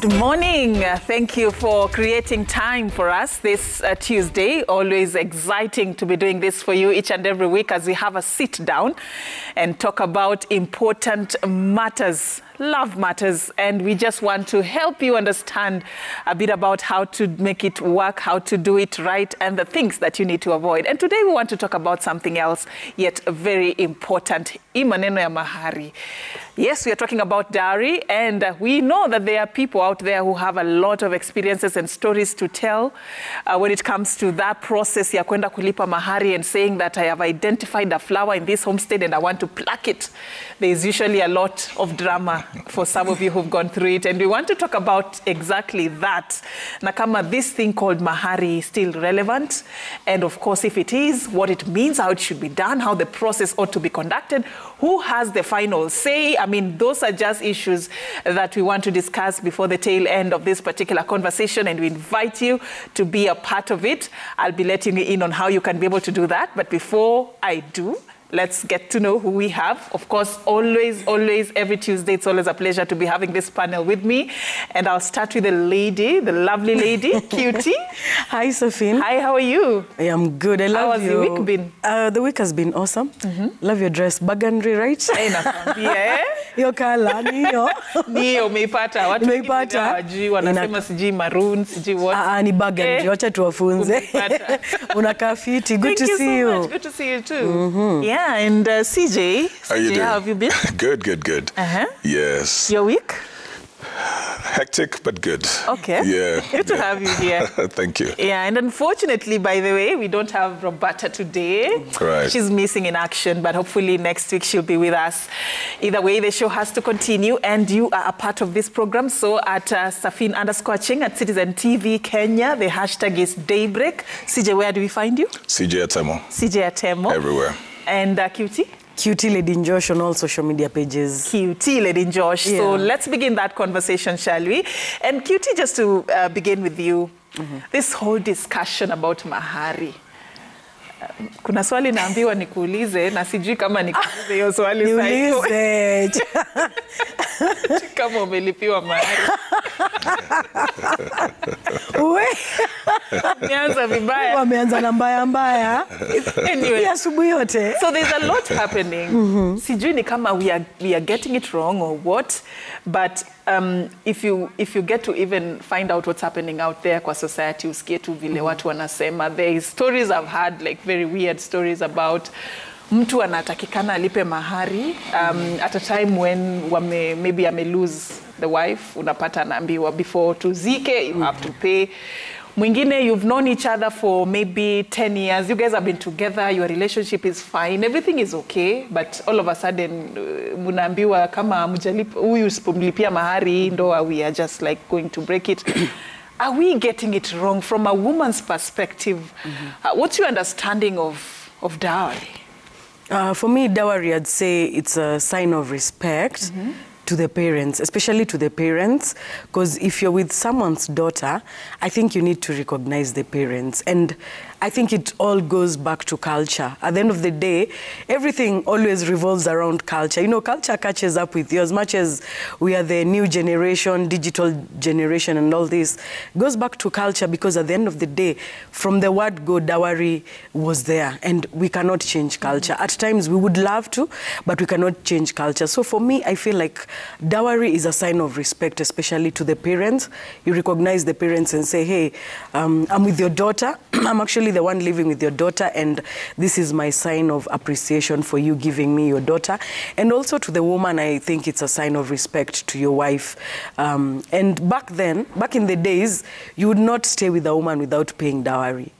Good morning. Thank you for creating time for us this Tuesday. Always exciting to be doing this for you each and every week as we have a sit down and talk about important matters, love matters, and we just want to help you understand a bit about how to make it work, how to do it right, and the things that you need to avoid. And today we want to talk about something else, yet very important, imaneno ya mahari. Yes, we are talking about dowry, and we know that there are people out there who have a lot of experiences and stories to tell when it comes to that process ya kwenda kulipa mahari and saying that I have identified a flower in this homestead and I want to pluck it. There is usually a lot of drama for some of you who've gone through it, and we want to talk about exactly that. Nakama, this thing called mahari is still relevant, and of course, if it is, what it means, how it should be done, how the process ought to be conducted, who has the final say. I mean, those are just issues that we want to discuss before the tail end of this particular conversation, and we invite you to be a part of it. I'll be letting you in on how you can be able to do that, but before I do, let's get to know who we have. Of course, always, every Tuesday, it's always a pleasure to be having this panel with me. And I'll start with the lady, the lovely lady, Cutie. Hi, Sophie. Hi, how are you? I am good. I love you. How has the week been? The week has been awesome. Love your dress. Burgundy, right? Yeah. Your color, niyo. Niyo, umeipata. Watu Umeipata. wajui, wanasema siji maroon, siji what. Ni burgundy. Wacha tuwafunze. Unakaa fiti. Good to see you. Much. Good to see you too. Yeah. And CJ, how you doing? How have you been? Good. Yes. Your week? Hectic, but good. Okay. Yeah. Good to have you here. Thank you. Yeah, and unfortunately, by the way, we don't have Roberta today. Right. She's missing in action, but hopefully next week she'll be with us. Either way, the show has to continue, and you are a part of this program. So at Safin_Ching at Citizen TV Kenya, the hashtag is Daybreak. CJ, where do we find you? CJ Atemo. CJ Atemo. Everywhere. And Cutie? Cutie Lady Josh on all social media pages. Cutie Lady Josh. Yeah. So let's begin that conversation, shall we? And Cutie, just to begin with you, this whole discussion about mahari. Kuna swali naambiwa nikuulize na sijui kama nikuulize hiyo swali niulize. Kama umelipiwa mahari. Uwe. Wameanza vibaya. Wameanza na mbaya. Anyway. Asubuhi yote. So there's a lot happening. Sijui ni kama we are getting it wrong or what, but if you get to even find out what's happening out there kwa society, usikie tu vile watu wanasema. There is stories I've had, like very weird stories about mtu anatakikana alipe mahari at a time when maybe lose the wife, unapata anaambiwa before tuzike you have to pay. Mwingine, you've known each other for maybe 10 years. You guys have been together. Your relationship is fine. Everything is okay. But all of a sudden, munaambiwa kama mujalipa, huyu usipomlipia mahari, ndoa, we are just like going to break it. Are we getting it wrong from a woman's perspective? What's your understanding of dowry? For me, dowry, I'd say it's a sign of respect to the parents, especially to the parents, because if you're with someone's daughter, I think you need to recognize the parents. And I think it all goes back to culture. At the end of the day, everything always revolves around culture. You know, culture catches up with you. As much as we are the new generation, digital generation and all this, goes back to culture, because at the end of the day, from the word go, dowry was there, and we cannot change culture. At times we would love to, but we cannot change culture. So for me, I feel like dowry is a sign of respect, especially to the parents. You recognize the parents and say, hey, I'm with your daughter. I'm actually the one living with your daughter, and this is my sign of appreciation for you giving me your daughter. And also to the woman, I think it's a sign of respect to your wife. And back in the days, you would not stay with a woman without paying dowry.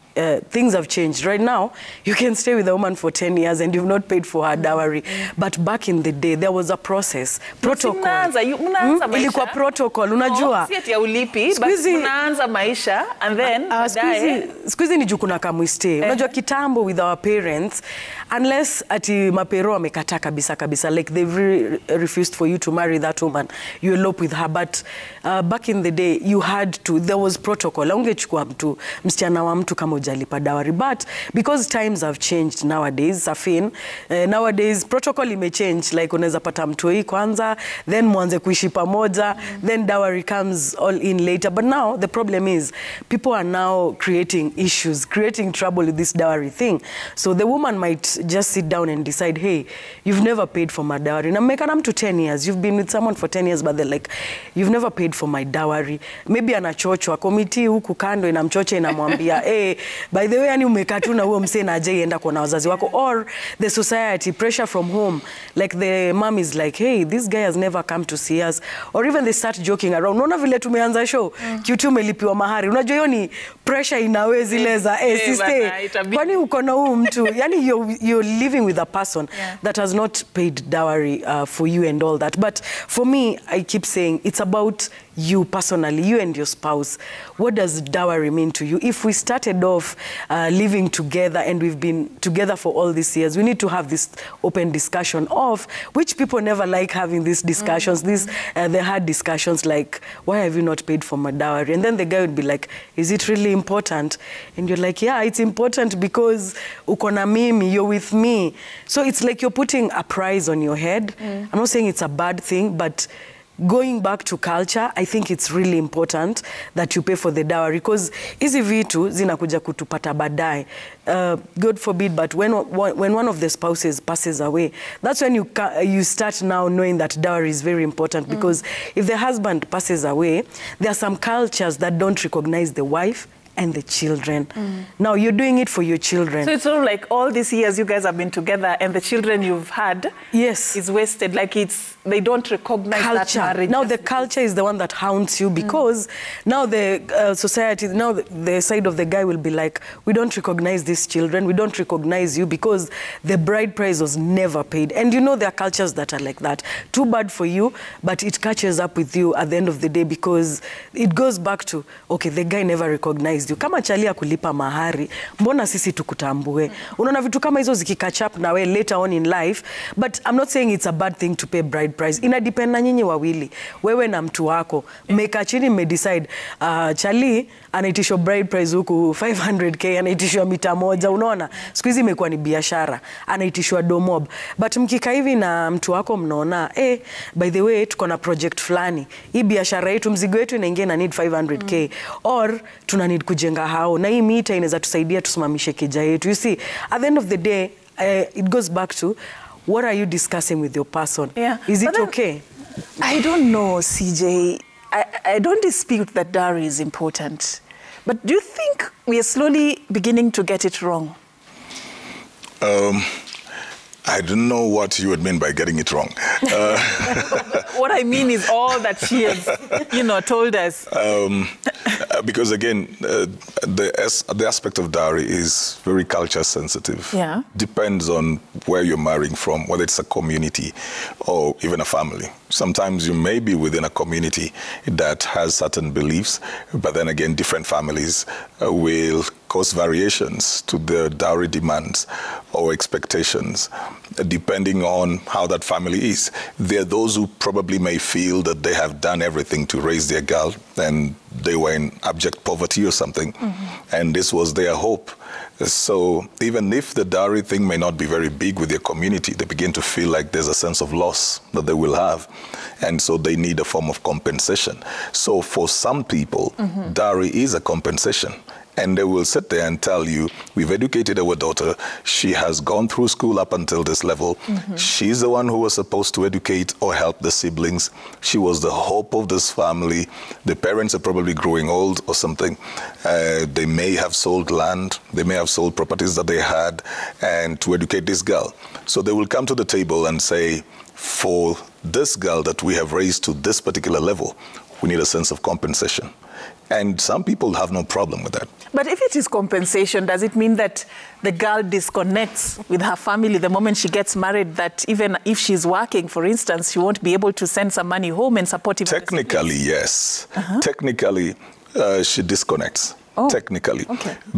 Things have changed. Right now, you can stay with a woman for 10 years and you've not paid for her dowry. But back in the day, there was a process, protocol. Ilikuwa protocol, unajua. Si ati ya ulipi, but unaanza maisha, and then squeezy ni jukuna kamwiste. Unajua kitambo with our parents, unless ati mapero amekata kabisa, like they've refused for you to marry that woman, you elope with her. But back in the day, you had to, there was protocol. Ungechukua mtu, msichana wa mtu kama hujalipa dowry. But because times have changed nowadays, Safin, nowadays protocol imechange, like unaweza pata mtoi kwanza, then mwanze kuishi pamoja, then dowry comes all in later. But now the problem is people are now creating issues, creating trouble with this dowry thing. So the woman might just sit down and decide, hey, you've never paid for my dowry. Na mmekana mtu 10 years, you've been with someone for 10 years, but they're like, you've never paid for my dowry. Maybe anachochwa, komiti huku kando inamchocha inamwambia, hey, by the way, yani umekaa tu na huo msee na ajai enda kwa wazazi wako. Or the society, pressure from home. Like the mom is like, hey, this guy has never come to see us. Or even they start joking around. Unaona vile tumeanza show, Q2 umelipiwa mahari. Unajua hiyo ni pressure inawe zile za, sister, kwani uko na huyu mtu? Yani you're living with a person that has not paid dowry for you and all that. But for me, I keep saying it's about you personally, you and your spouse. What does dowry mean to you? If we started off living together and we've been together for all these years, we need to have this open discussion of which people never like having these discussions, the hard discussions like, why have you not paid for my dowry? And then the guy would be like, is it really important? And you're like, yeah, it's important because uko na mimi, you're with me. So it's like you're putting a price on your head. I'm not saying it's a bad thing, but going back to culture, I think it's really important that you pay for the dowry, because hizi vitu zinakuja kutupata baadaye. God forbid, but when one of the spouses passes away, that's when you start now knowing that dowry is very important, because if the husband passes away, there are some cultures that don't recognize the wife and the children. Now you're doing it for your children. So it's sort of like all these years you guys have been together and the children you've had is wasted. Like they don't recognize culture. That marriage. Now the culture is the one that haunts you, because now the society, now the side of the guy will be like, we don't recognize these children, we don't recognize you because the bride price was never paid. And you know there are cultures that are like that. Too bad for you, but it catches up with you at the end of the day, because it goes back to, okay, the guy never recognized you. Kama chalia kulipa mahari, mbona sisi tukutambue? Unaona vitu kama hizo zikicatch up na we later on in life. But I'm not saying it's a bad thing to pay bride price. Inadepend na nyinyi wawili. Wewe na mtu wako. Mmeka chini mmedecide, chali anaitishwa bride price huku 500k, anaitishwa mita moja, unaona? Siku hizi imekuwa ni biashara. Anaitishwa domob. But mkika hivi na mtu wako mnaona, by the way, tuko na project fulani. Hii biashara yetu, mzigo wetu inaingia na need 500k. Or tuna need kujenga hao. Na hii mita inaweza tusaidia tusimamishe keja yetu. You see, at the end of the day, it goes back to, what are you discussing with your person? Is it okay? I don't know, CJ. I don't dispute that dowry is important. But do you think we are slowly beginning to get it wrong? I don't know what you would mean by getting it wrong. What I mean is all that she has, told us. Because again, the aspect of dowry is very culture sensitive. Depends on where you're marrying from, whether it's a community or even a family. Sometimes you may be within a community that has certain beliefs, but then again, different families will cause variations to their dowry demands or expectations, depending on how that family is. There are those who probably may feel that they have done everything to raise their girl and they were in abject poverty or something, and this was their hope. So even if the dowry thing may not be very big with their community, they begin to feel like there's a sense of loss that they will have. And so they need a form of compensation. So for some people, dowry is a compensation. And they will sit there and tell you, we've educated our daughter. She has gone through school up until this level. She's the one who was supposed to educate or help the siblings. She was the hope of this family. The parents are probably growing old or something. They may have sold land. They may have sold properties that they had and to educate this girl. So they will come to the table and say, for this girl that we have raised to this particular level, we need a sense of compensation. And some people have no problem with that. But if it is compensation, does it mean that the girl disconnects with her family the moment she gets married, that even if she's working, for instance, she won't be able to send some money home and support him? Technically, yes. Technically, she disconnects. Technically.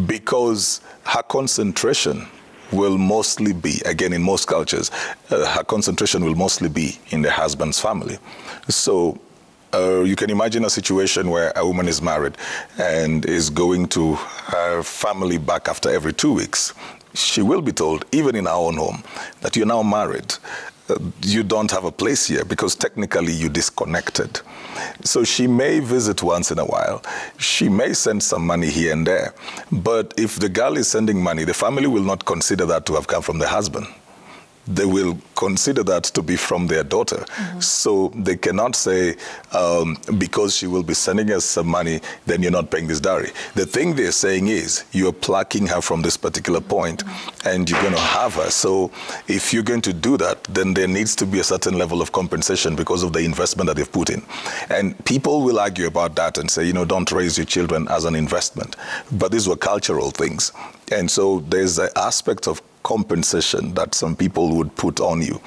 Because her concentration will mostly be, again, in most cultures, her concentration will mostly be in the husband's family. So You can imagine a situation where a woman is married and is going to her family back after every 2 weeks. She will be told, even in our own home, that you're now married. You don't have a place here because technically you disconnected. So she may visit once in a while. She may send some money here and there. But if the girl is sending money, the family will not consider that to have come from the husband. They will consider that to be from their daughter. So they cannot say, because she will be sending us some money, then you're not paying this dowry. The thing they're saying is, you're plucking her from this particular point, and you're going to have her. So if you're going to do that, then there needs to be a certain level of compensation because of the investment that they've put in. And people will argue about that and say, don't raise your children as an investment. But these were cultural things. And so there's an aspect of compensation that some people would put on you.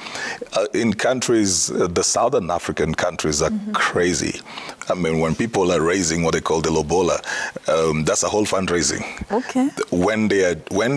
In countries, the Southern African countries are crazy. I mean, when people are raising what they call the lobola, that's a whole fundraising. Okay. When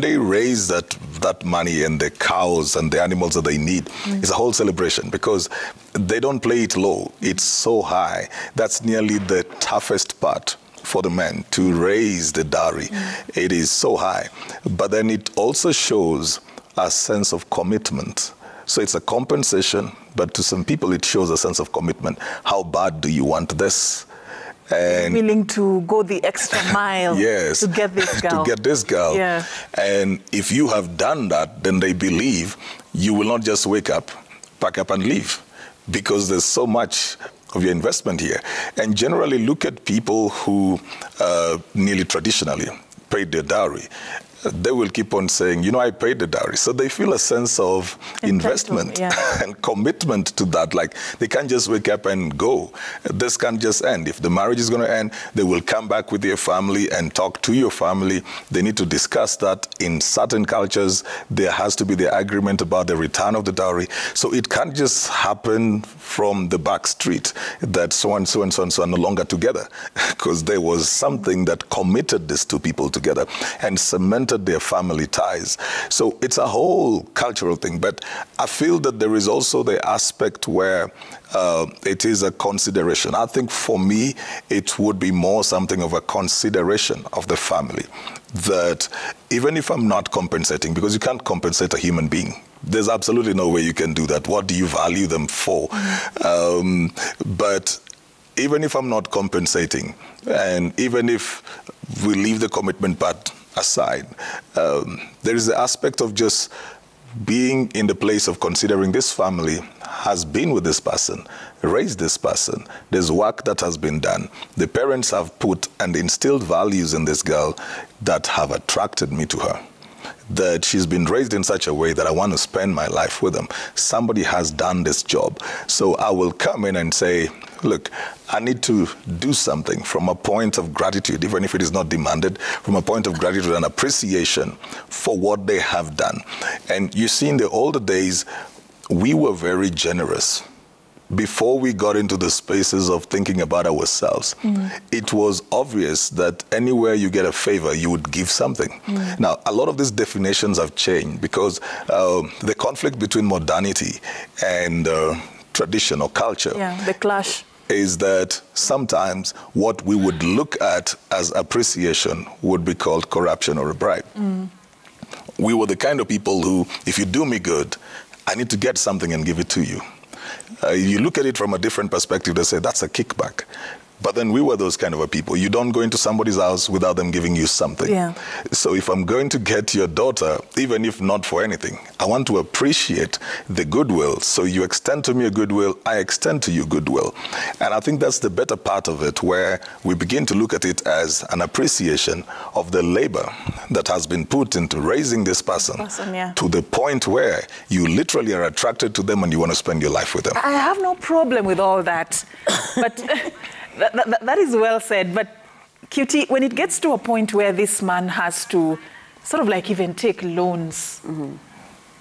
they raise that money and the cows and the animals that they need, it's a whole celebration because they don't play it low. It's so high. That's nearly the toughest part for the men, to raise the dowry. It is so high. But then it also shows a sense of commitment. So it's a compensation, but to some people it shows a sense of commitment. How bad do you want this? And willing to go the extra mile to get this girl. To get this girl. Yeah. And if you have done that, then they believe you will not just wake up, pack up and leave, because there's so much of your investment here. And generally look at people who nearly traditionally paid their dowry. They will keep on saying, I paid the dowry. So they feel a sense of investment and commitment to that. Like, they can't just wake up and go. This can't just end. If the marriage is going to end, they will come back with their family and talk to your family. They need to discuss that. In certain cultures, there has to be the agreement about the return of the dowry. So it can't just happen from the back street that so-and-so and so-and-so are no longer together, because there was something that committed these two people together and cemented their family ties. So it's a whole cultural thing. But I feel that there is also the aspect where it is a consideration. I think for me, it would be more something of a consideration of the family, that even if I'm not compensating, because you can't compensate a human being. There's absolutely no way you can do that. What do you value them for? But even if I'm not compensating, and even if we leave the commitment part aside, there is the aspect of just being in the place of considering this family has been with this person, raised this person. There's work that has been done. The parents have put and instilled values in this girl that have attracted me to her. That she's been raised in such a way that I want to spend my life with them. Somebody has done this job. So I will come in and say, look, I need to do something from a point of gratitude, even if it is not demanded, from a point of gratitude and appreciation for what they have done. And you see, in the older days, we were very generous. Before we got into the spaces of thinking about ourselves, it was obvious that anywhere you get a favor, you would give something. Now, a lot of these definitions have changed because the conflict between modernity and tradition or culture, the clash, is that sometimes what we would look at as appreciation would be called corruption or a bribe. We were the kind of people who, if you do me good, I need to get something and give it to you. You look at it from a different perspective, they say, that's a kickback. But then we were those kind of a people. You don't go into somebody's house without them giving you something. So if I'm going to get your daughter, even if not for anything, I want to appreciate the goodwill. So you extend to me a goodwill, I extend to you goodwill. And I think that's the better part of it, where we begin to look at it as an appreciation of the labor that has been put into raising this person to the point where you literally are attracted to them and you want to spend your life with them. I have no problem with all that. But that is well said, but QT, when it gets to a point where this man has to sort of like even take loans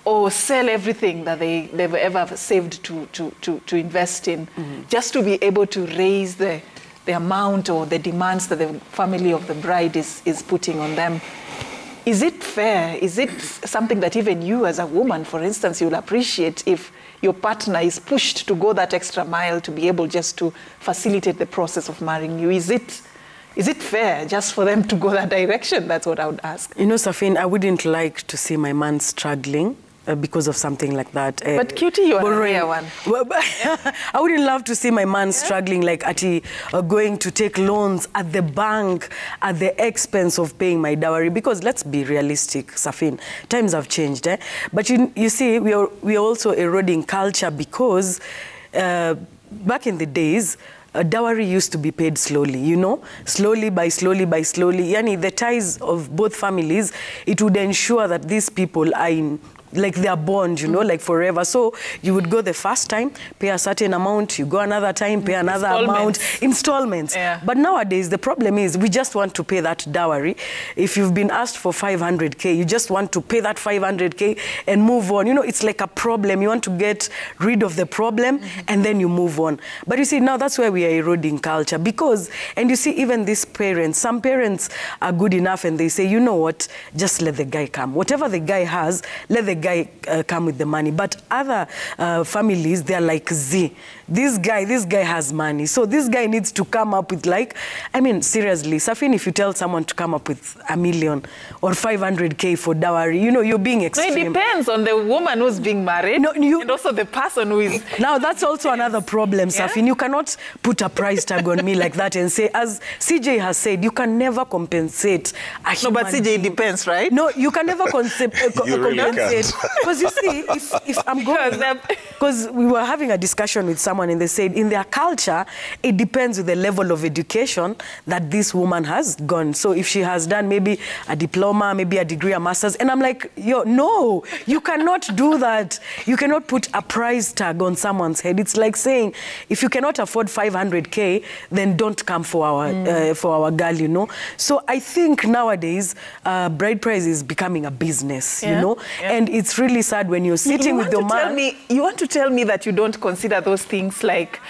or sell everything that they've ever saved to invest in, just to be able to raise the amount or the demands that the family of the bride is putting on them, Is it fair? Is it something that even you as a woman, for instance, you'll appreciate if your partner is pushed to go that extra mile to be able just to facilitate the process of marrying you? Is it fair just for them to go that direction? That's what I would ask. You know, Safin, I wouldn't like to see my man struggling because of something like that. But Cutie, you're a rare one. I wouldn't love to see my man struggling, like going to take loans at the bank at the expense of paying my dowry. Because let's be realistic, Safin, times have changed. But you see, we are also eroding culture because back in the days, dowry used to be paid slowly, you know, slowly by slowly. Yani the ties of both families, it would ensure that these people are in like their bond, you know, like forever. So you would go the first time, pay a certain amount, you go another time, pay another amount, installments. Yeah. But nowadays, the problem is we just want to pay that dowry. If you've been asked for 500K, you just want to pay that 500K and move on. You know, it's like a problem. You want to get rid of the problem and then you move on. But you see, now that's where we are eroding culture because, and you see, even these parents, some parents are good enough and they say, you know what, just let the guy come. Whatever the guy has, let the guy come with the money. But other families, they're like, this guy has money, so this guy needs to come up with, like, I mean, seriously, Safin, if you tell someone to come up with $1 million or 500K for dowry, you know, you're being extreme. No, it depends on the woman who's being married and also the person who is... Now, that's also another problem, Safin. You cannot put a price tag on me like that and say, as CJ has said, you can never compensate a human No, but CJ, it depends, right? No, you can never compensate. Because you see, if I'm going... Because we were having a discussion with someone and they said in their culture, it depends with the level of education that this woman has gone. So if she has done maybe a diploma, maybe a degree, a master's, and I'm like, no, you cannot do that. You cannot put a price tag on someone's head. It's like saying, if you cannot afford 500K, then don't come for our girl, you know. So I think nowadays, bride price is becoming a business, you know, and it's really sad when you're sitting with your man. You want to tell me that you don't consider those things like,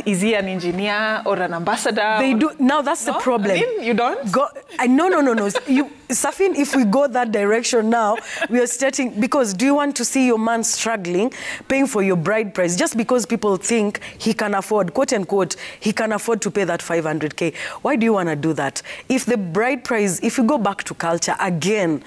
is he an engineer or an ambassador? They do. Now that's the problem. I mean, you don't? No. Safin, if we go that direction now, we are starting, because do you want to see your man struggling, paying for your bride price, just because people think he can afford, quote unquote, he can afford to pay that 500K? Why do you want to do that? If the bride price, if you go back to culture again,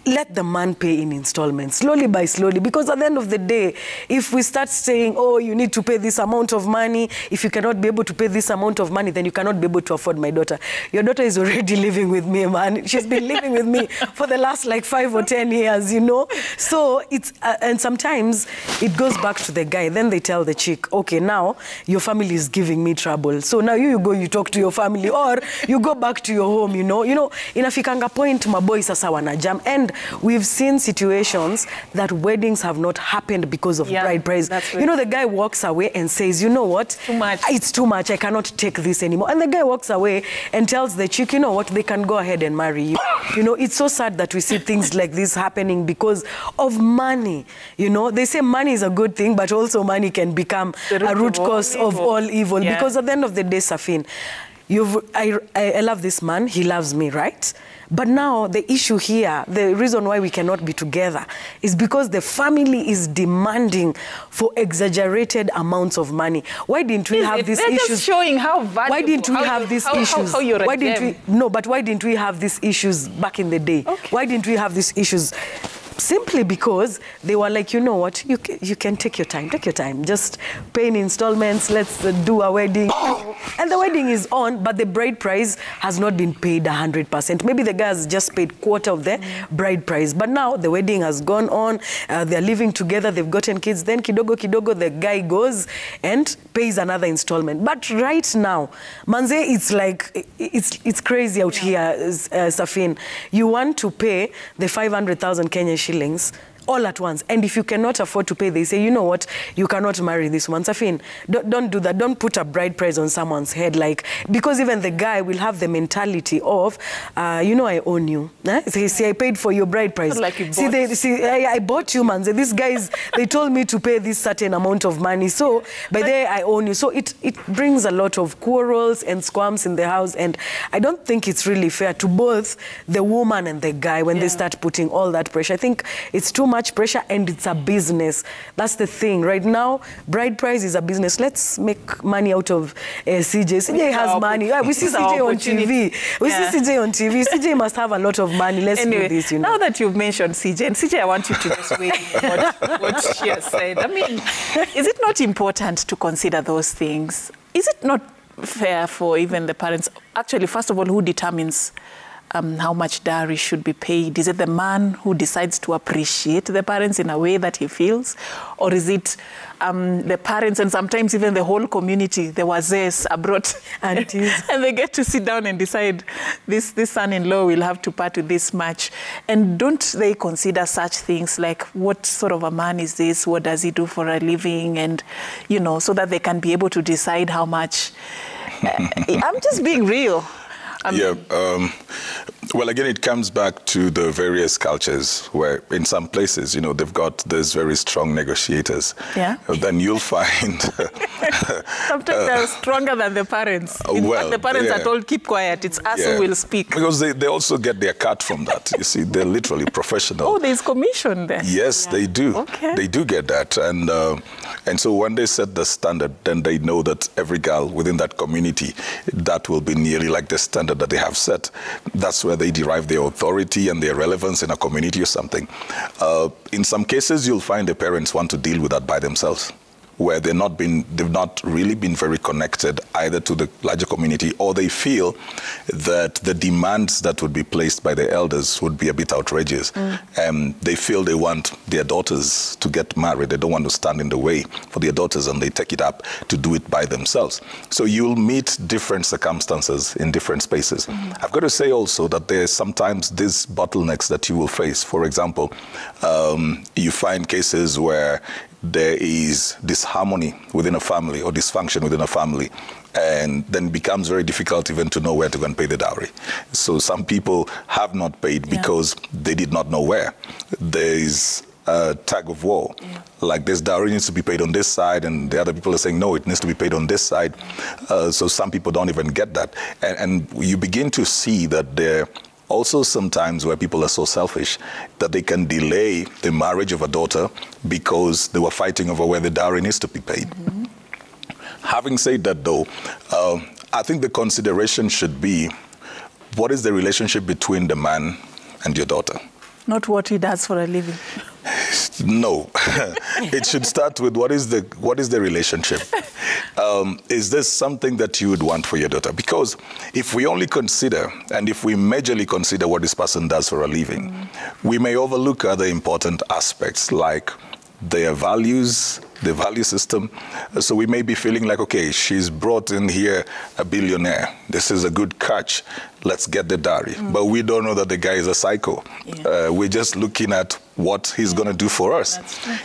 let the man pay in installments, slowly by slowly, because at the end of the day, if we start saying, oh, you need to pay this amount of money, if you cannot be able to pay this amount of money, then you cannot be able to afford my daughter. Your daughter is already living with me, man. She's been living with me for the last like 5 or 10 years, you know? So it's, and sometimes it goes back to the guy. Then they tell the chick, okay, now your family is giving me trouble. So now you go, you talk to your family, or you go back to your home, you know? You know, inafikanga point, my boys sasa wanajam. And we've seen situations that weddings have not happened because of bride price. You know, the guy walks away and says, you know what? Too much. It's too much. I cannot take this anymore. And the guy walks away and tells the chick, you know what? They can go ahead and marry you. You know, it's so sad that we see things like this happening because of money. You know, they say money is a good thing, but also money can become a root cause of all evil. Because at the end of the day, Safin, I love this man. He loves me, right? But now the issue here, the reason why we cannot be together is because the family is demanding for exaggerated amounts of money. Why didn't we have these issues? Just showing how valuable. Why didn't we have these issues? Why didn't we? No, but why didn't we have these issues back in the day? Okay. Why didn't we have these issues? Simply because they were like, you know what, you can take your time, just pay in installments, let's do a wedding. And the wedding is on, but the bride price has not been paid 100%. Maybe the guy has just paid quarter of the bride price. But now the wedding has gone on, they're living together, they've gotten kids, then kidogo, the guy goes and pays another installment. But right now, manze, it's like, it's crazy out here, Safin. You want to pay the 500,000 Kenya shillings all at once. And if you cannot afford to pay, they say, you know what, you cannot marry this one. Safin, don't do that. Don't put a bride price on someone's head, like, because even the guy will have the mentality of, you know, I own you. See, I paid for your bride price. Like you see, I bought you, man. These guys, they told me to pay this certain amount of money. So by there, I own you. So it brings a lot of quarrels and squabbles in the house. And I don't think it's really fair to both the woman and the guy when they start putting all that pressure. I think it's too much pressure, and it's a business. That's the thing. Right now, bride price is a business. Let's make money out of CJ. CJ has money. We see CJ on TV. We see CJ on TV. CJ must have a lot of money. Let's do this, you know. Now that you've mentioned CJ, and CJ, I want you to just weigh what she has said. I mean, is it not important to consider those things? Is it not fair for even the parents? Actually, first of all, who determines how much dowry should be paid? Is it the man who decides to appreciate the parents in a way that he feels? Or is it the parents and sometimes even the whole community, the wazes are brought aunties, and they get to sit down and decide this son-in-law will have to part with this much? And don't they consider such things like, what sort of a man is this? What does he do for a living? And, you know, so that they can be able to decide how much. I'm just being real. Well, again, it comes back to the various cultures where in some places, you know, they've got these very strong negotiators. Yeah. Then you'll find... Sometimes they're stronger than the parents. In fact, the parents are told, keep quiet. It's us who will speak. Because they also get their cut from that. You see, they're literally professional. Oh, there's commission there. Yes, they do. Okay. They do get that. And so when they set the standard, then they know that every girl within that community, that will be nearly like the standard that they have set. That's where they derive their authority and their relevance in a community or something. In some cases, you'll find the parents want to deal with that by themselves, where they've not really been very connected either to the larger community, or they feel that the demands that would be placed by the elders would be a bit outrageous. They feel they want their daughters to get married. They don't want to stand in the way for their daughters, and they take it up to do it by themselves. So you'll meet different circumstances in different spaces. I've got to say also that there's sometimes these bottlenecks that you will face. For example, you find cases where there is disharmony within a family or dysfunction within a family, and then it becomes very difficult even to know where to go and pay the dowry. So some people have not paid because they did not know where. There is a tug of war. Like, this dowry needs to be paid on this side, and the other people are saying, no, it needs to be paid on this side. So some people don't even get that. And you begin to see that there also sometimes where people are so selfish that they can delay the marriage of a daughter because they were fighting over where the dowry needs to be paid. Having said that, though, I think the consideration should be, what is the relationship between the man and your daughter? Not what he does for a living. No. It should start with what is the relationship? Is this something that you would want for your daughter? Because if we only consider, and if we majorly consider what this person does for a living, we may overlook other important aspects like their values, the value system. So we may be feeling like, okay, she's brought in here a billionaire. This is a good catch. Let's get the dowry. But we don't know that the guy is a psycho. We're just looking at what he's going to do for us.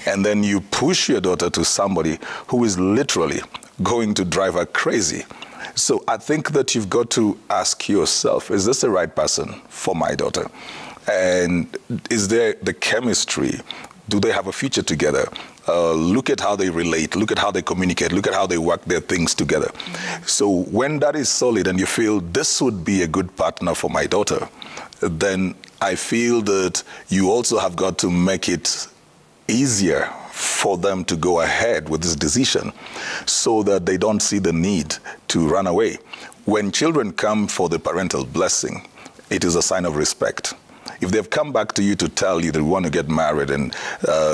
And then you push your daughter to somebody who is literally going to drive her crazy. So I think that you've got to ask yourself, is this the right person for my daughter? And is there the chemistry? Do they have a future together? Look at how they relate. Look at how they communicate. Look at how they work their things together. So when that is solid and you feel this would be a good partner for my daughter, then I feel that you also have got to make it easier for them to go ahead with this decision so that they don't see the need to run away. When children come for the parental blessing, it is a sign of respect. If they've come back to you to tell you they want to get married and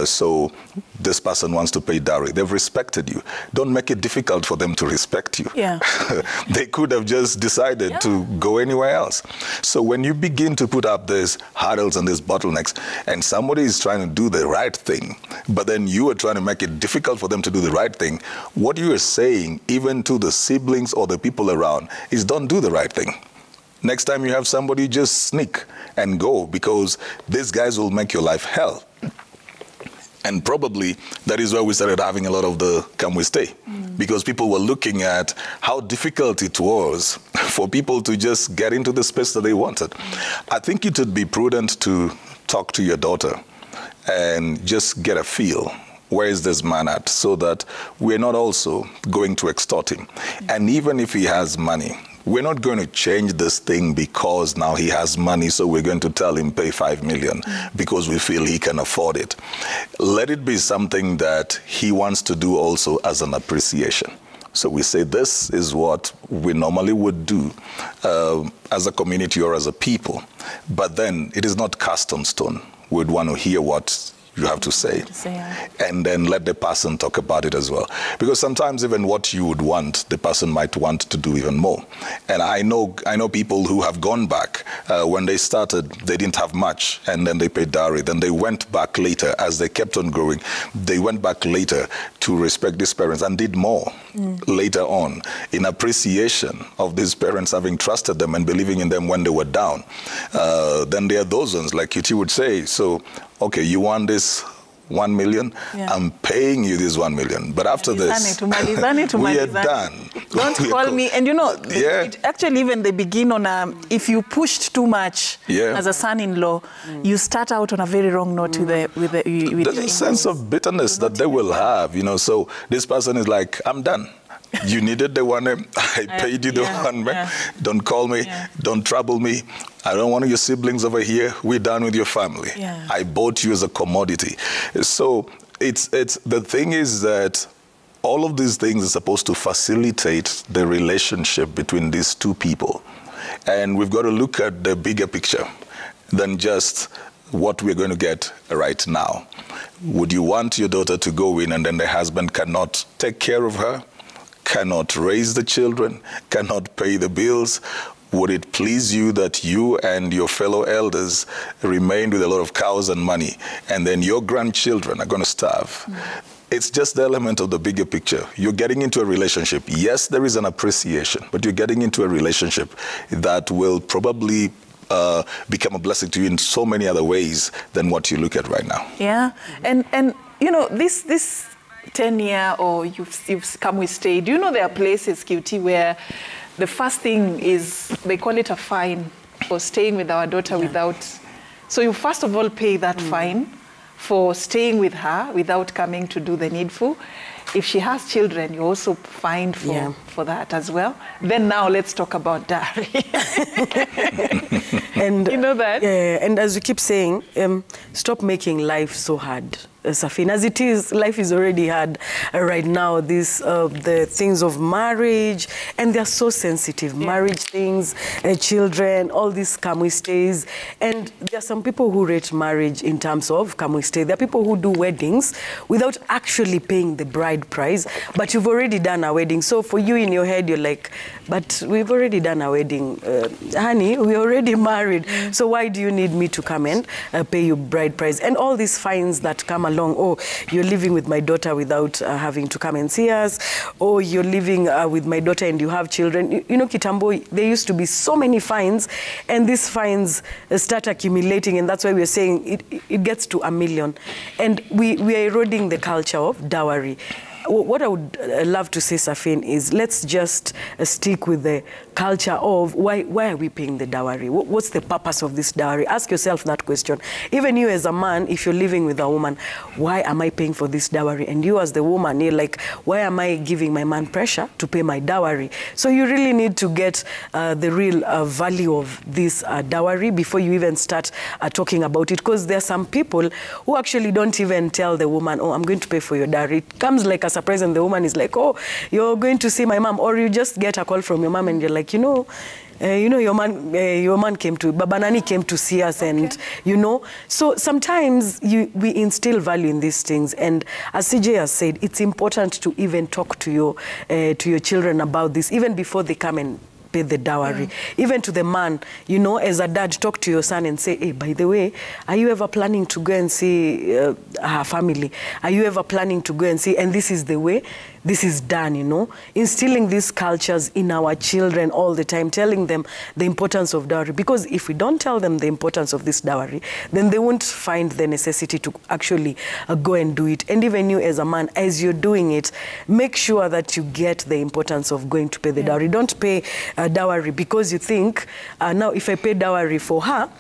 so this person wants to pay dowry, they've respected you. Don't make it difficult for them to respect you. They could have just decided to go anywhere else. So when you begin to put up these hurdles and these bottlenecks, and somebody is trying to do the right thing, but then you are trying to make it difficult for them to do the right thing, what you are saying, even to the siblings or the people around, is don't do the right thing. Next time you have somebody, just sneak and go, because these guys will make your life hell. And probably that is where we started having a lot of the Can We Stay? Because people were looking at how difficult it was for people to just get into the space that they wanted. I think it would be prudent to talk to your daughter and just get a feel. Where is this man at? So that we're not also going to extort him. And even if he has money, we're not going to change this thing because now he has money, so we're going to tell him pay 5 million because we feel he can afford it. Let it be something that he wants to do also as an appreciation. So we say this is what we normally would do as a community or as a people. But then it is not cast on stone. We'd want to hear what you have to say, and then let the person talk about it as well. Because sometimes even what you would want, the person might want to do even more. And I know people who have gone back. When they started, they didn't have much, and then they paid dowry. Then they went back later, as they kept on growing. They went back later to respect these parents and did more later on in appreciation of these parents having trusted them and believing in them when they were down. Then there are those ones, like you would say, so, okay, you want this 1 million? Yeah. I'm paying you this 1 million. But after this, we are done. Don't call me. And you know, it actually even they begin on if you pushed too much as a son-in-law, you start out on a very wrong note with there's a sense of bitterness that they will have, you know. So this person is like, I'm done. You needed the 1 million. I paid you the 1 million. Don't call me. Don't trouble me. I don't want your siblings over here. We're done with your family. I bought you as a commodity. So it's the thing is that all of these things are supposed to facilitate the relationship between these two people. And we've got to look at the bigger picture than just what we're going to get right now. Would you want your daughter to go in and then the husband cannot take care of her, cannot raise the children, cannot pay the bills? Would it please you that you and your fellow elders remain with a lot of cows and money, and then your grandchildren are going to starve? It's just the element of the bigger picture. You're getting into a relationship. Yes, there is an appreciation, but you're getting into a relationship that will probably become a blessing to you in so many other ways than what you look at right now. Yeah, and you know, this 10-year or you've come with stay. Do you know there are places, QT, where the first thing is they call it a fine for staying with our daughter without. So you first of all pay that fine for staying with her without coming to do the needful. If she has children, you're also fined for that as well. Then now let's talk about dowry. And you know that? Yeah, and as we keep saying, stop making life so hard. Safin, as it is, life is already hard right now. The things of marriage, and they're so sensitive. Marriage things, children, all these can we stays. And there are some people who rate marriage in terms of can we stay. There are people who do weddings without actually paying the bride price, but you've already done a wedding. So for you in your head, you're like, but we've already done a wedding. Honey, we're already married. So why do you need me to come and pay you bride price? And all these fines that come along. Oh, you're living with my daughter without having to come and see us. Oh, you're living with my daughter and you have children. You know, Kitambo, there used to be so many fines, and these fines start accumulating, and that's why we're saying it gets to 1 million. And we are eroding the culture of dowry. What I would love to say, Safin, is let's just stick with the culture of why are we paying the dowry? What's the purpose of this dowry? Ask yourself that question. Even you as a man, if you're living with a woman, why am I paying for this dowry? And you as the woman, you're like, why am I giving my man pressure to pay my dowry? So you really need to get the real value of this dowry before you even start talking about it. Because there are some people who actually don't even tell the woman, oh, I'm going to pay for your dowry. It comes like a surprise, and the woman is like, oh, you're going to see my mom. Or you just get a call from your mom and you're like, you know, your man came to, Baba Nani came to see us, and you know. So sometimes we instill value in these things, and as CJ has said, it's important to even talk to your children about this, even before they come and pay the dowry. Even to the man, you know, as a dad, talk to your son and say, hey, by the way, are you ever planning to go and see her family? Are you ever planning to go and see? And this is the way this is done, you know. Instilling these cultures in our children all the time, telling them the importance of dowry. Because if we don't tell them the importance of this dowry, then they won't find the necessity to actually go and do it. And even you as a man, as you're doing it, make sure that you get the importance of going to pay the dowry. Don't pay dowry because you think, now if I pay dowry for her,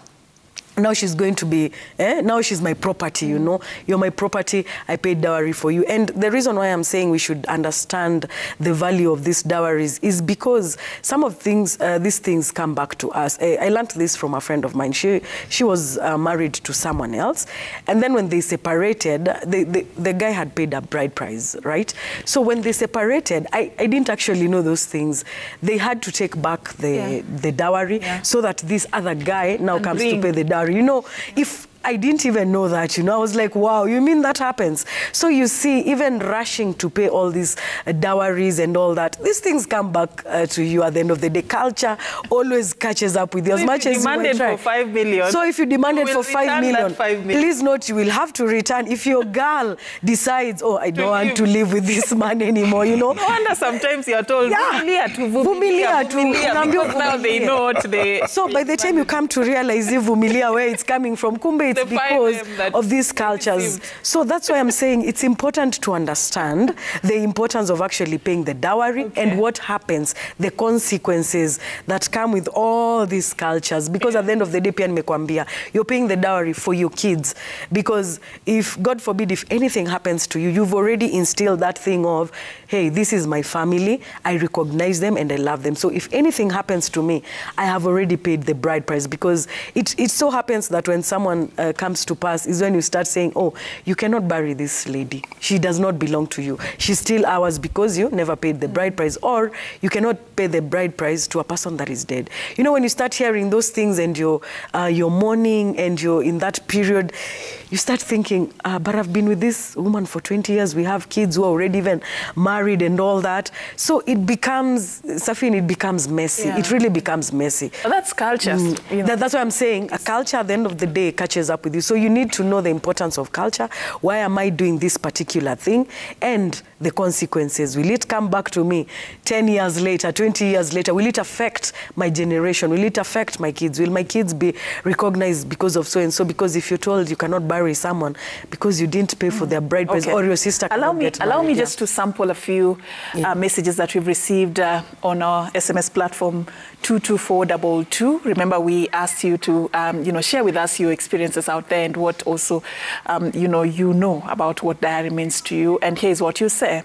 now she's going to be, now she's my property, you know. You're my property, I paid dowry for you. And the reason why I'm saying we should understand the value of these dowries is because some of things, these things come back to us. I learned this from a friend of mine. She was married to someone else. And then when they separated, the guy had paid a bride price, right? So when they separated, I didn't actually know those things. They had to take back the dowry so that this other guy now comes to pay the dowry. You know, if I didn't even know that, you know, I was like, wow, you mean that happens? So you see, even rushing to pay all these dowries and all that, these things come back to you at the end of the day. Culture always catches up with you as much as you might try. For 5 million. So if you demanded for 5 million, please note you will have to return. If your girl decides, oh, I don't want to live with this man anymore, you know. No wonder sometimes you're told, vumilia, because now they know what they... So by the time you come to realize vumilia, where it's coming from, kumbe it's because of these cultures. So that's why I'm saying it's important to understand the importance of actually paying the dowry and what happens, the consequences that come with all these cultures. Because at the end of the day, pia nimekwambia, you're paying the dowry for your kids. Because if, God forbid, if anything happens to you, you've already instilled that thing of, hey, this is my family, I recognize them and I love them. So if anything happens to me, I have already paid the bride price. Because it so happens that when someone comes to pass is when you start saying, oh, you cannot bury this lady. She does not belong to you. She's still ours because you never paid the bride price. Or you cannot pay the bride price to a person that is dead. You know, when you start hearing those things and you're mourning and you're in that period, you start thinking, but I've been with this woman for 20 years. We have kids who are already even married and all that. So it becomes, Safin, it becomes messy. It really becomes messy. Well, that's culture. You know. That's what I'm saying. A culture at the end of the day catches up with you. So you need to know the importance of culture. Why am I doing this particular thing? And the consequences. Will it come back to me 10 years later, 20 years later? Will it affect my generation? Will it affect my kids? Will my kids be recognized because of so and so? Because if you're told you cannot bury someone because you didn't pay for their bride price or your sister allow me just to sample a few messages that we've received on our SMS platform 22422. Remember, we asked you to share with us your experiences out there and what also you know about what dowry means to you. And here's what you say.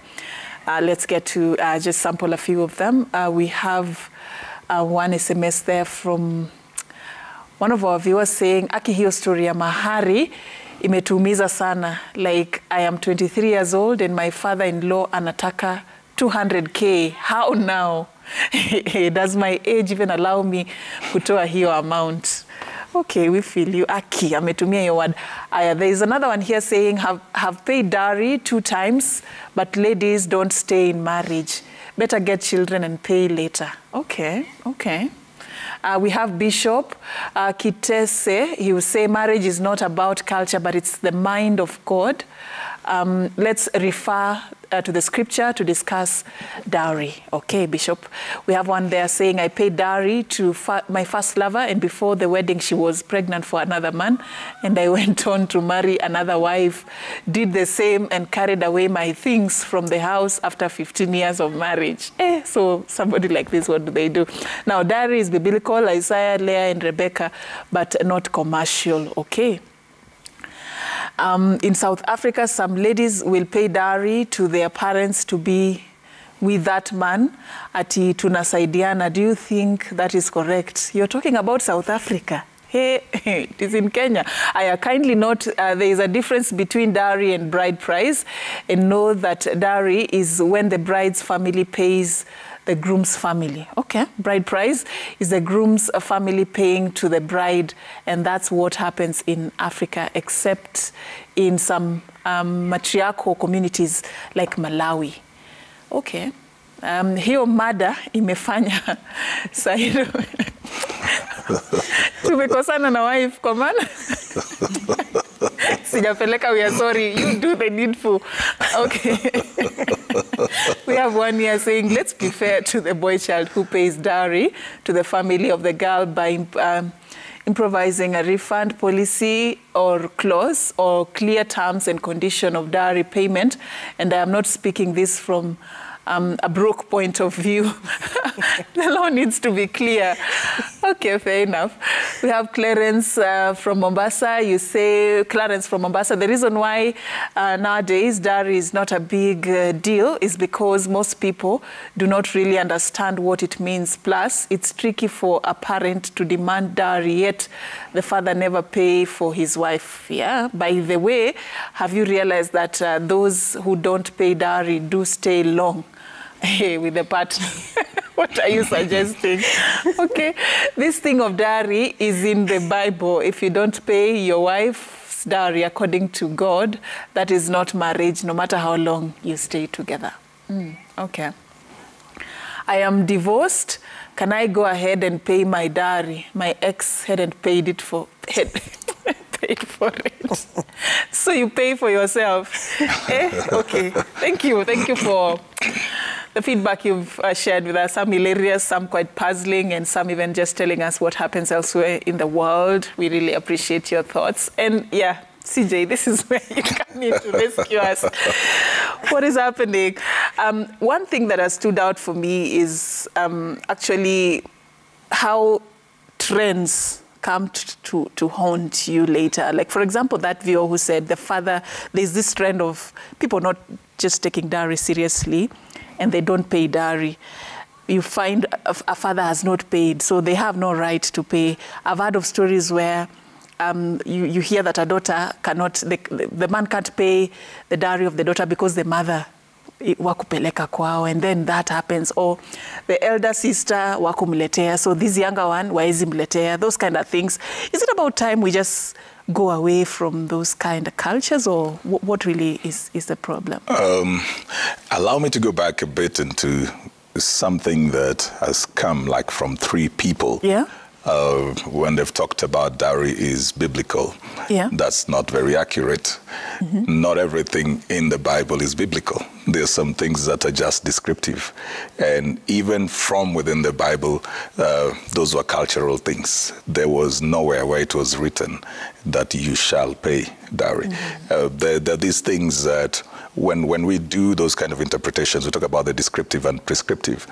Let's get to just sample a few of them. We have one SMS there from one of our viewers saying, Aki, hiyo story ya mahari imetuumiza sana. Like, I am 23 years old and my father-in-law anataka 200K. How now? Does my age even allow me kutoa hiyo amount? Okay, we feel you. Aki, ametumia your word. There is another one here saying, have paid dowry 2 times, but ladies don't stay in marriage. Better get children and pay later. Okay, okay. We have Bishop Kitese. He will say marriage is not about culture, but it's the mind of God. Let's refer to the scripture to discuss dowry. Okay, Bishop. We have one there saying, I paid dowry to my first lover, and before the wedding, she was pregnant for another man, and I went on to marry another wife, did the same, and carried away my things from the house after 15 years of marriage. So somebody like this, what do they do? Now, dowry is biblical, Isaiah, Leah, and Rebecca, but not commercial. Okay. In South Africa, some ladies will pay dowry to their parents to be with that man. Ati tunasaidiana. Do you think that is correct? You're talking about South Africa. Hey, it is in Kenya. I kindly note there is a difference between dowry and bride price, and know that dowry is when the bride's family pays the groom's family. Okay, bride price is the groom's family paying to the bride, and that's what happens in Africa, except in some matriarchal communities like Malawi. Okay, Hiyo mada imefanya Sairo tumekosana na wife kwa maana sijapeleka, we are sorry, you do the needful. Okay. We have one here saying, let's be fair to the boy child who pays dowry to the family of the girl by improvising a refund policy or clause or clear terms and condition of dowry payment. And I am not speaking this from a broke point of view. The law needs to be clear. Okay, fair enough. We have Clarence from Mombasa. You say, Clarence from Mombasa, the reason why nowadays dowry is not a big deal is because most people do not really understand what it means. Plus, it's tricky for a parent to demand dowry, yet the father never pay for his wife. Yeah. By the way, have you realized that those who don't pay dowry do stay long with the partner? What are you suggesting? Okay, this thing of dowry is in the Bible. If you don't pay your wife's dowry according to God, that is not marriage, no matter how long you stay together. Okay. I am divorced. Can I go ahead and pay my dowry? My ex hadn't paid it for paid for it. So you pay for yourself. Okay. Thank you. Thank you for the feedback you've shared with us. Some hilarious, some quite puzzling, and some even just telling us what happens elsewhere in the world. We really appreciate your thoughts. And yeah, CJ, this is where you come in to rescue us. What is happening? One thing that has stood out for me is actually how trends come to haunt you later. Like, for example, that viewer who said the father, there's this trend of people not just taking dowry seriously, and they don't pay dowry. You find a father has not paid, so they have no right to pay. I've heard of stories where you hear that a daughter cannot, the man can't pay the dowry of the daughter because the mother wakupeleka kwao, and then that happens. Or the elder sister wakumletea, so this younger one waezi mletea, those kind of things. Is it about time we just go away from those kind of cultures, or what really is the problem? Allow me to go back a bit into something that has come like from three people. Yeah. When they've talked about dowry is biblical. Yeah. That's not very accurate. Not everything in the Bible is biblical. There are some things that are just descriptive. And even from within the Bible, those were cultural things. There was nowhere where it was written that you shall pay dowry. There are these things that when we do those kind of interpretations, we talk about the descriptive and prescriptive.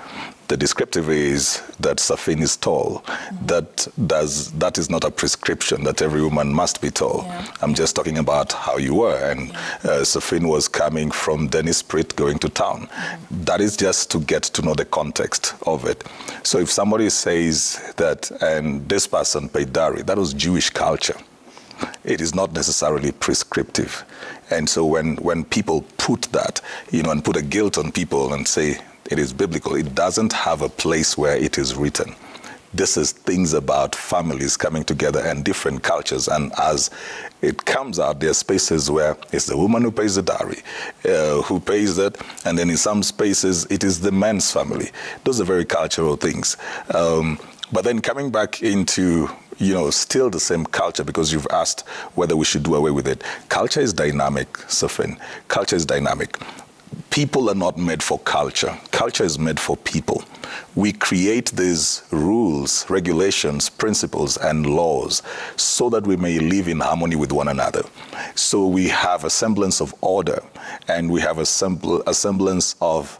The descriptive is that Safin is tall. That is not a prescription that every woman must be tall. Yeah. I'm just talking about how you were. And Safin was coming from Dennis Pritt going to town. That is just to get to know the context of it. So if somebody says that, and this person paid dowry, that was Jewish culture. It is not necessarily prescriptive. And so when people put that, and put a guilt on people and say it is biblical, it doesn't have a place where it is written. This is things about families coming together and different cultures. And as it comes out, there are spaces where it's the woman who pays the dowry, who pays that. And then in some spaces, it is the man's family. Those are very cultural things. But then coming back into, still the same culture, because you've asked whether we should do away with it. Culture is dynamic, Safin. Culture is dynamic. People are not made for culture. Culture is made for people. We create these rules, regulations, principles, and laws so that we may live in harmony with one another. So we have a semblance of order, and we have a semblance of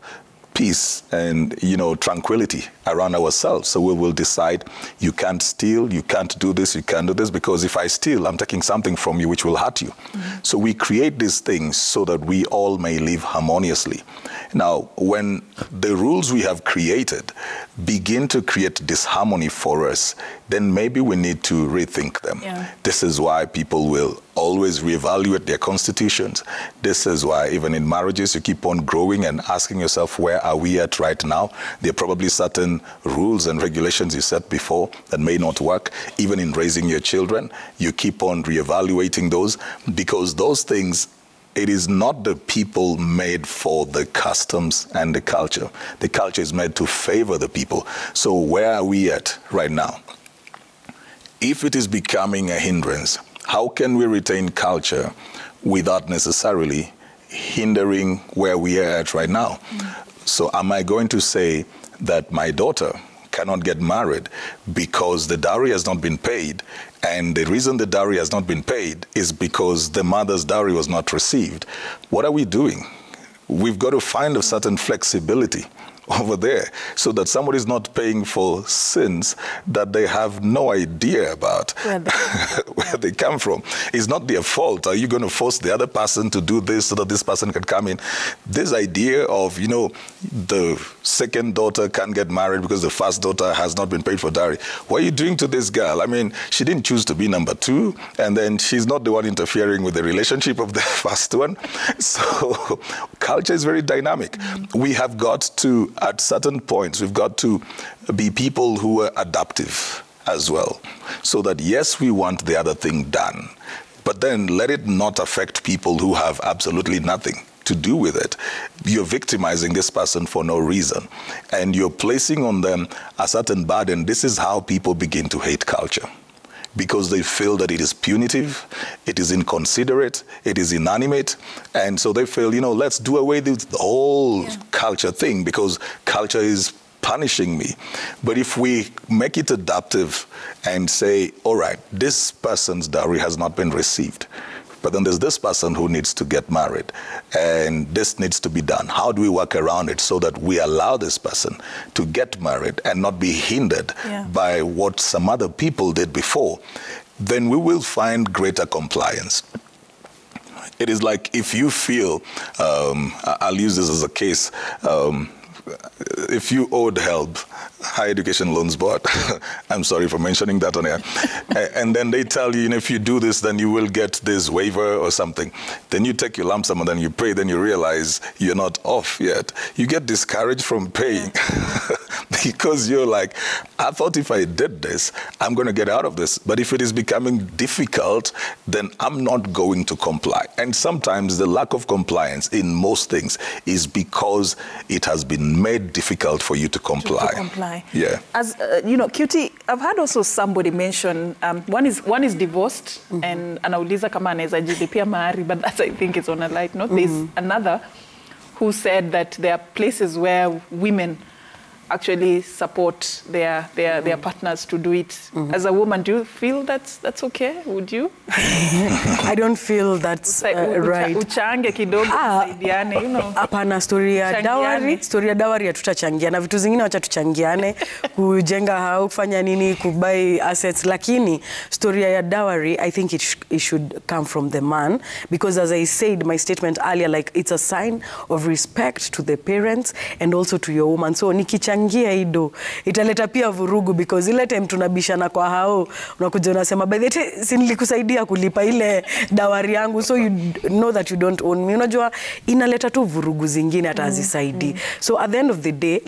peace and, tranquility around ourselves. So we will decide, you can't steal, you can't do this, you can't do this, because if I steal, I'm taking something from you which will hurt you. So we create these things so that we all may live harmoniously. Now, when the rules we have created begin to create disharmony for us, then maybe we need to rethink them. Yeah. This is why people will always reevaluate their constitutions. This is why even in marriages, you keep on growing and asking yourself, where are we at right now? There are probably certain rules and regulations you set before that may not work. Even in raising your children, you keep on reevaluating those, because those things it is not the people made for the customs and the culture. The culture is made to favor the people. So where are we at right now? If it is becoming a hindrance, how can we retain culture without necessarily hindering where we are at right now? So am I going to say that my daughter cannot get married because the dowry has not been paid, and the reason the dowry has not been paid is because the mother's dowry was not received? What are we doing? We've got to find a certain flexibility over there so that somebody is not paying for sins that they have no idea about where they come from. It's not their fault. Are you going to force the other person to do this so that this person can come in? This idea of, you know, the second daughter can't get married because the first daughter has not been paid for dowry. What are you doing to this girl? I mean, she didn't choose to be number two, and then she's not the one interfering with the relationship of the first one. So culture is very dynamic. We have got to, at certain points, we've got to be people who are adaptive as well. So that, yes, we want the other thing done, but then let it not affect people who have absolutely nothing to do with it. You're victimizing this person for no reason, and you're placing on them a certain burden. This is how people begin to hate culture, because they feel that it is punitive, it is inconsiderate, it is inanimate, and so they feel, you know, let's do away with the whole culture thing because culture is punishing me. But if we make it adaptive and say, all right, this person's dowry has not been received, but then there's this person who needs to get married, and this needs to be done. How do we work around it so that we allow this person to get married and not be hindered by what some other people did before? Then we will find greater compliance. It is like if you feel, I'll use this as a case, if you owed help, Higher Education Loans Board, I'm sorry for mentioning that on air, and then they tell you, if you do this, then you will get this waiver or something. Then you take your lump sum and then you pay, then you realize you're not off yet. You get discouraged from paying because you're like, I thought if I did this, I'm going to get out of this. But if it is becoming difficult, then I'm not going to comply. And sometimes the lack of compliance in most things is because it has been made difficult for you to comply. Yeah. As you know, Cutie, I've had also somebody mention one is divorced and anauliza kama anaweza jilipia mahari, but that I think is on a light note. There's another who said that there are places where women actually support their partners to do it. As a woman, do you feel that's okay? Would you? I don't feel that's right. Uchange kidogo saidiane, you know. Hapana, story ya dowry hatutachangiana. Vitu zingine wacha tuchangiane, kujenga hau, kufanya nini, kubuy assets. Lakini story ya dowry, I think it should come from the man, because as I said my statement earlier, like it's a sign of respect to the parents and also to your woman. So nikichangia ido italeta pia vurugu, because ile time tunabishana kwa hao unakuja unasema by the way si nilikusaidia kulipa ile dawari yangu, so you know that you don't own me. Unajua inaleta tu vurugu zingine hata hazisaidii. So at the end of the day,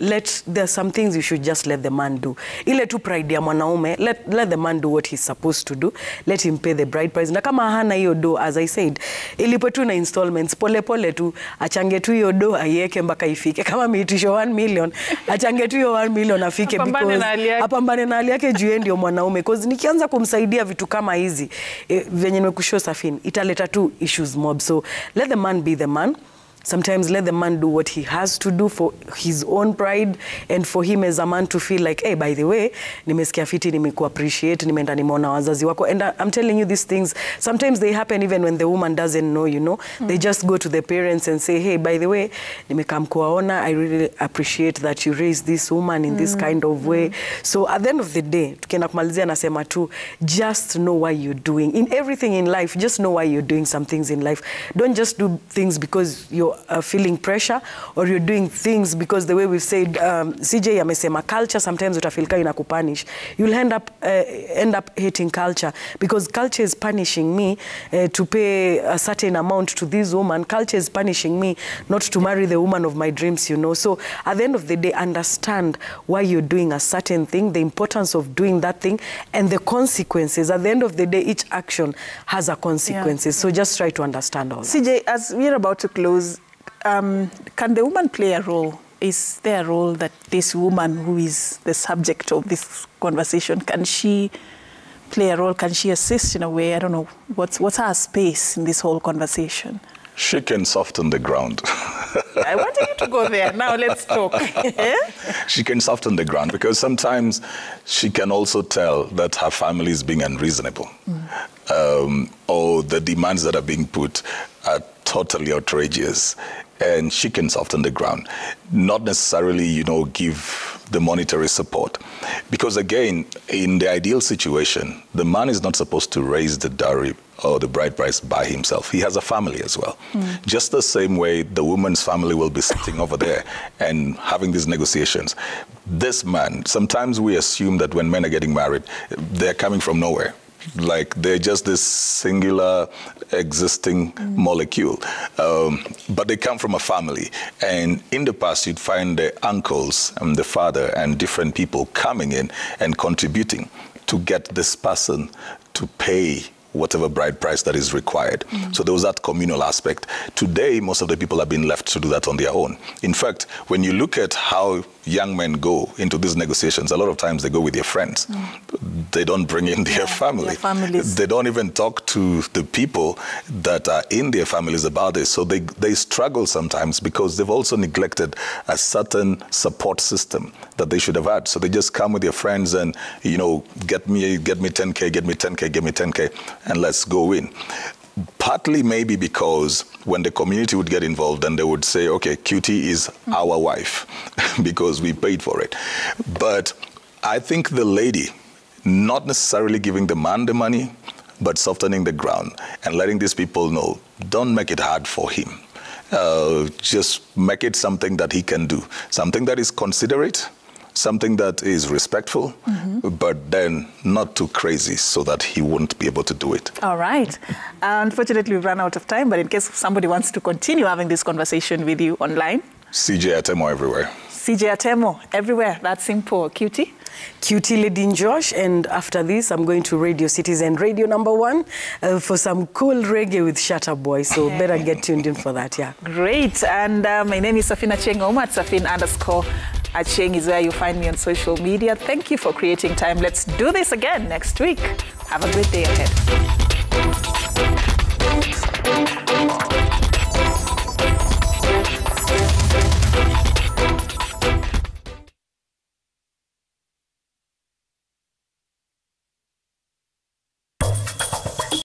there's some things you should just let the man do. Ile tu pride ya mwanaume, let the man do what he's supposed to do. Let him pay the bride price. Na kama hana hiyo do, as I said, ilipo tu na installments, pole pole tu achange tu hiyo do aiweke mpaka ifike. Kama miitisho 1 million, achange tu hiyo 1 million afike, because apambane na hali yake juu ndio mwanaume. Because nikianza kumsaidia vitu kama hizi venye nimekushow Safin, italeta tu issues mob. So let the man be the man. Sometimes let the man do what he has to do for his own pride and for him as a man to feel like, hey, by the way, nimesikia fiti, nimekuappreciate, nimeenda nimeona wazazi wako. And I'm telling you these things, sometimes they happen even when the woman doesn't know, you know. They just go to the parents and say, hey, by the way, nimekam kuwaona, I really appreciate that you raised this woman in this kind of way. So at the end of the day, tukienda kumalizia nasema tu, just know why you're doing. In everything in life, just know why you're doing some things in life. Don't just do things because you're you're feeling pressure, or you're doing things because the way we've said, CJ amesema culture, sometimes utafeel kama inakupunish. You'll end up hating culture, because culture is punishing me to pay a certain amount to this woman. Culture is punishing me not to marry the woman of my dreams, you know. So at the end of the day, understand why you're doing a certain thing, the importance of doing that thing, and the consequences. At the end of the day, each action has a consequences. So just try to understand all that. CJ, as we're about to close, can the woman play a role? Is there a role that this woman who is the subject of this conversation, can she play a role? Can she assist in a way? I don't know. What's her space in this whole conversation? She can soften the ground. I wanted you to go there. Now let's talk. She can soften the ground, because sometimes she can also tell that her family is being unreasonable. Or the demands that are being put are totally outrageous. And she can soften the ground. Not necessarily, you know, give the monetary support. Because again, in the ideal situation, the man is not supposed to raise the dowry or the bride price by himself. He has a family as well. Just the same way the woman's family will be sitting over there and having these negotiations. This man, sometimes we assume that when men are getting married, they're coming from nowhere. Like they're just this singular existing molecule. But they come from a family. And in the past, you'd find the uncles and the father and different people coming in and contributing to get this person to pay whatever bride price that is required. So there was that communal aspect. Today, most of the people have been left to do that on their own. In fact, when you look at how young men go into these negotiations, a lot of times they go with their friends. They don't bring in their family. Their families. They don't even talk to the people that are in their families about this. So they struggle sometimes because they've also neglected a certain support system that they should have had. So they just come with their friends and, you know, get me 10K, get me 10K, get me 10K, and let's go in. Partly maybe because when the community would get involved and they would say, okay, QT is our wife because we paid for it. But I think the lady, not necessarily giving the man the money, but softening the ground and letting these people know, don't make it hard for him. Just make it something that he can do, something that is considerate, something that is respectful, but then not too crazy so that he won't be able to do it. All right. Unfortunately, we've run out of time, but in case somebody wants to continue having this conversation with you online. CJ Atemo everywhere. CJ Atemo everywhere. That's simple. QT? QT Lady Josh, and after this, I'm going to Radio Citizen Radio #1 for some cool reggae with Shatter Boy. So better get tuned in for that, yeah. Great. And my name is Safina Chengoma at Safin_Acheng is where you find me on social media. Thank you for creating time. Let's do this again next week. Have a great day ahead.